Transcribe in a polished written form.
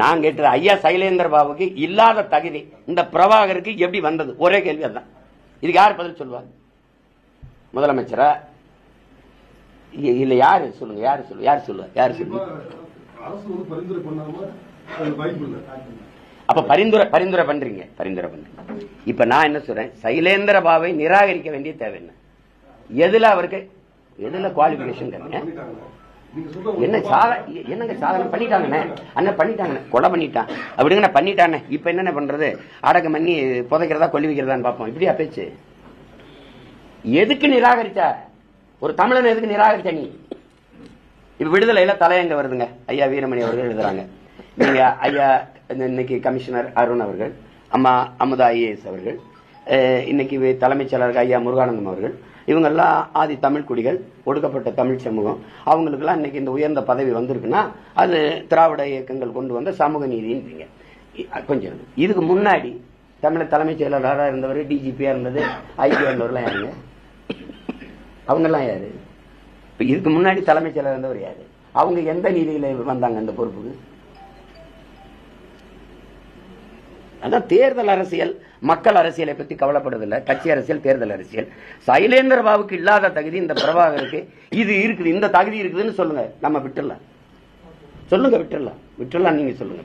நான் கேட்டது ஐயா சைலேந்திர பாபுக்கு இல்லாத தகுதி இந்த பிரபாகருக்கு எப்படி வந்தது? ஒரே கேள்வி அதுதான். இதுக்கு யார் பதில் சொல்லுவார்? முதலமைச்சரா இல்ல யாரு சொல்லுங்க? யாரு சொல்லுங்க? யாரு சொல்லுவார்? யாரு சொல்லுங்க? அப்ப பரிந்துரை பண்றீங்க. இப்ப நான் என்ன சொல்றேன், சைலேந்திர பாபுவை நிராகரிக்க வேண்டிய தேவை என்ன? எதுல அவருக்கு எதுல குவாலிபிகேஷன்? என்னங்க சாதனை பண்ணிட்டாங்கண்ணே, அண்ணன் பண்ணிட்டாங்கண்ணே, கொலை பண்ணிட்டான் அப்படிங்க பண்ணிட்டானே. இப்ப என்னென்ன பண்றது? அடக்கம் பண்ணி புதைக்கிறதா கொல்லி வைக்கிறதான்னு பார்ப்போம். இப்படியா பேச்சு? எதுக்கு நிராகரிச்சா? ஒரு தமிழன் எதுக்கு நிராகரிச்ச நீ? இப்ப விடுதலையில தலையங்க வருதுங்க. ஐயா வீரமணி அவர்கள் எழுதுறாங்க. நீங்க ஐயா இன்னைக்கு கமிஷனர் அருண் அவர்கள், அம்மா அமுதா IAS அவர்கள், இன்னைக்கு தலைமைச் செயலர் ஐயா முருகானந்தம் அவர்கள், இவங்கெல்லாம் ஆதி தமிழ் குடிகள், ஒடுக்கப்பட்ட தமிழ் சமூகம். அவங்களுக்கெல்லாம் இன்னைக்கு இந்த உயர்ந்த பதவி வந்திருக்குன்னா அது திராவிட இயக்கங்கள் கொண்டு வந்த சமூக நீதின்றீங்க. கொஞ்சம் இதுக்கு முன்னாடி தமிழ் தலைமைச் செயலராக இருந்தவர், DGP-யா இருந்தது, IPA இருந்தவர்லாம் யாருங்க? அவங்கெல்லாம் யாரு? இதுக்கு முன்னாடி தலைமைச் செயலர் இருந்தவர் யாரு? அவங்க எந்த நீதியில வந்தாங்க அந்த பொறுப்புக்கு? அதான் தேர்தல் அரசியல், மக்கள் அரசியலை பத்தி கவலைப்படுவதில்லை. கட்சி அரசியல், தேர்தல் அரசியல். சைலேந்திர பாபுக்கு இல்லாத தகுதி இந்த பிரபாகருக்கு இது இருக்குது, இந்த தகுதி இருக்குதுன்னு சொல்லுங்க. நம்ம விட்டுடலாம். சொல்லுங்க, விட்டுடலாம். நீங்க சொல்லுங்க.